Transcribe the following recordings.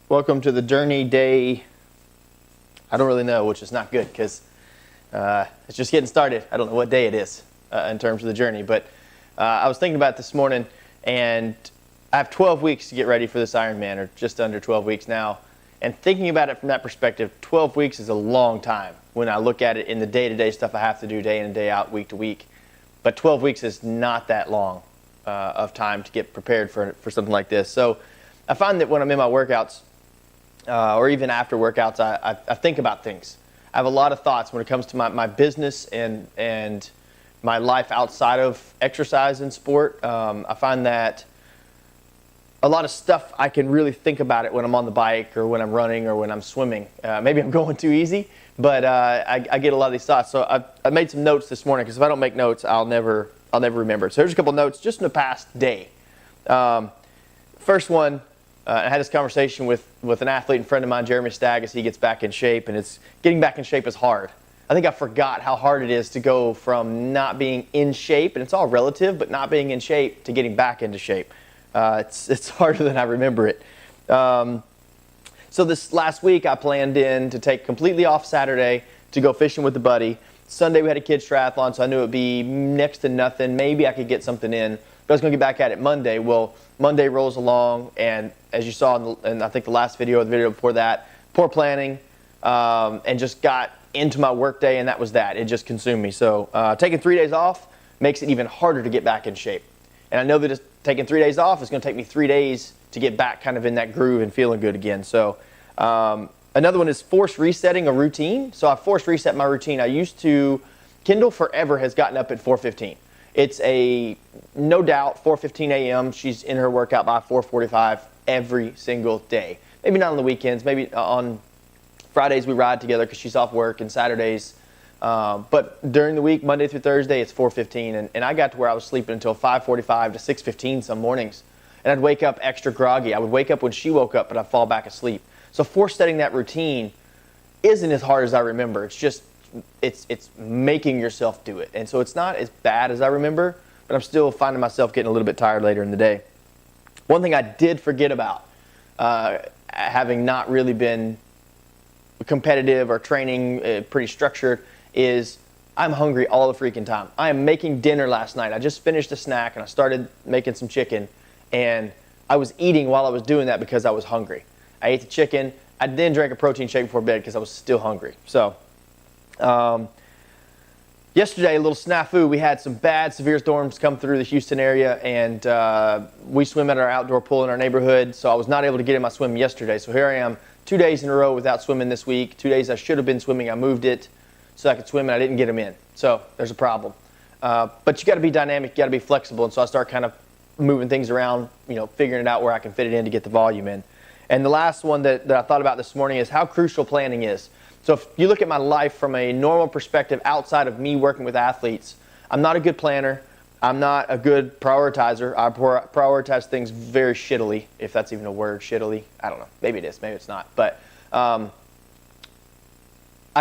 Welcome to the journey day. I don't really know, which is not good because it's just getting started. I don't know what day it is in terms of the journey, but I was thinking about it this morning, and I have 12 weeks to get ready for this Ironman, or just under 12 weeks now. And thinking about it from that perspective, 12 weeks is a long time when I look at it in the day-to-day stuff I have to do day in and day out, week to week. But 12 weeks is not that long of time to get prepared for something like this. So I find that when I'm in my workouts, or even after workouts, I think about things. I have a lot of thoughts when it comes to my business and my life outside of exercise and sport. I find that a lot of stuff I can really think about it when I'm on the bike or when I'm running or when I'm swimming. Maybe I'm going too easy, but I get a lot of these thoughts. So I made some notes this morning, because if I don't make notes, I'll never remember. So here's a couple notes just in the past day. First one, I had this conversation with an athlete and friend of mine, Jeremy Stagg, as he gets back in shape, and getting back in shape is hard. I think I forgot how hard it is to go from not being in shape, and it's all relative, but not being in shape to getting back into shape. It's harder than I remember it. So this last week I planned to take completely off Saturday to go fishing with a buddy. Sunday we had a kids triathlon, so I knew it would be next to nothing. Maybe I could get something in, but I was going to get back at it Monday. Well, Monday rolls along, and as you saw in I think the last video or the video before that, poor planning, and just got into my work day, and that was that. It just consumed me. So taking 3 days off makes it even harder to get back in shape. And I know that taking 3 days off is going to take me 3 days to get back kind of in that groove and feeling good again. So another one is force resetting a routine. So I force reset my routine. I used to, Kendall forever has gotten up at 4:15. It's no doubt 4:15 a.m. She's in her workout by 4:45 every single day. Maybe not on the weekends. Maybe on Fridays we ride together because she's off work, and Saturdays. But during the week, Monday through Thursday, it's 4:15, and I got to where I was sleeping until 5:45 to 6:15 some mornings, and I'd wake up extra groggy. I would wake up when she woke up, but I'd fall back asleep. So force setting that routine isn't as hard as I remember. It's just it's making yourself do it, and so it's not as bad as I remember, but I'm still finding myself getting a little bit tired later in the day. One thing I did forget about, having not really been competitive or training pretty structured, is I'm hungry all the freaking time. I am making dinner last night. I just finished a snack and I started making some chicken, and I was eating while I was doing that because I was hungry. I ate the chicken. I then drank a protein shake before bed because I was still hungry. So yesterday, a little snafu. We had some bad, severe storms come through the Houston area, and we swim at our outdoor pool in our neighborhood, so I was not able to get in my swim yesterday. So here I am 2 days in a row without swimming this week. 2 days I should have been swimming. I moved it so I could swim, and I didn't get them in. So there's a problem. But you got to be dynamic. You got to be flexible. And so I start kind of moving things around, figuring it out where I can fit it in to get the volume in. And the last one that I thought about this morning is how crucial planning is. So if you look at my life from a normal perspective outside of me working with athletes, I'm not a good planner. I'm not a good prioritizer. I prioritize things very shittily, if that's even a word, shittily. I don't know. Maybe it is. Maybe it's not. But I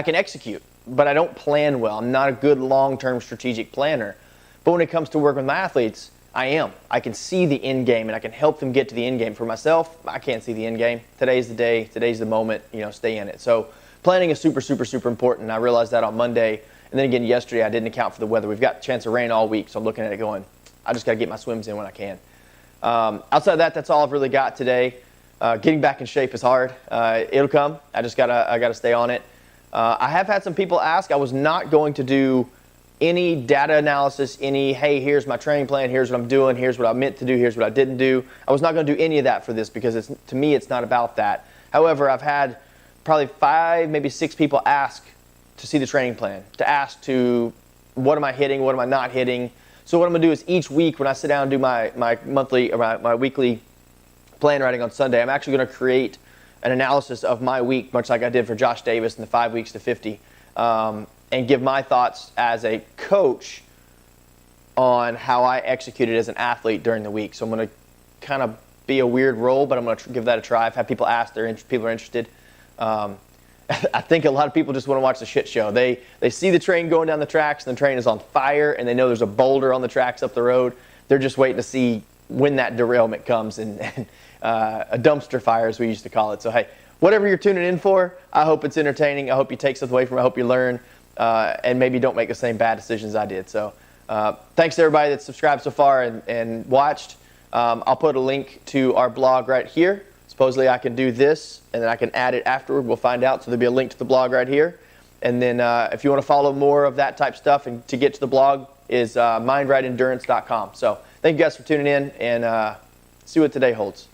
can execute, but I don't plan well. I'm not a good long-term strategic planner. But when it comes to working with my athletes, I am. I can see the end game, and I can help them get to the end game. For myself, I can't see the end game. Today's the day. Today's the moment. Stay in it. So planning is super, super, super important. I realized that on Monday. And then again, yesterday, I didn't account for the weather. We've got a chance of rain all week, so I'm looking at it going, I just got to get my swims in when I can. Outside of that, that's all I've really got today. Getting back in shape is hard. It'll come. I gotta stay on it. I have had some people ask. I was not going to do any data analysis, hey, here's my training plan, here's what I'm doing, here's what I meant to do, here's what I didn't do. I was not going to do any of that for this because to me, it's not about that. However, I've had probably 5, maybe 6 people ask to see the training plan, to ask what am I hitting, what am I not hitting. So what I'm going to do is each week when I sit down and do my monthly or my weekly plan writing on Sunday, I'm actually going to create an analysis of my week, much like I did for Josh Davis in the 5 weeks to 50, and give my thoughts as a coach on how I executed as an athlete during the week. So I'm going to kind of be a weird role, but I'm going to give that a try. I've had people ask, people are interested. I think a lot of people just want to watch the shit show. They see the train going down the tracks, and the train is on fire, and they know there's a boulder on the tracks up the road. They're just waiting to see when that derailment comes, and a dumpster fire, as we used to call it. So, hey, whatever you're tuning in for, I hope it's entertaining. I hope you take something away from it. I hope you learn and maybe don't make the same bad decisions I did. So thanks to everybody that's subscribed so far and watched. I'll put a link to our blog right here. Supposedly I can do this, and then I can add it afterward. We'll find out. So there'll be a link to the blog right here. And then if you want to follow more of that type stuff and to get to the blog is mindrightendurance.com. So thank you guys for tuning in, and see what today holds.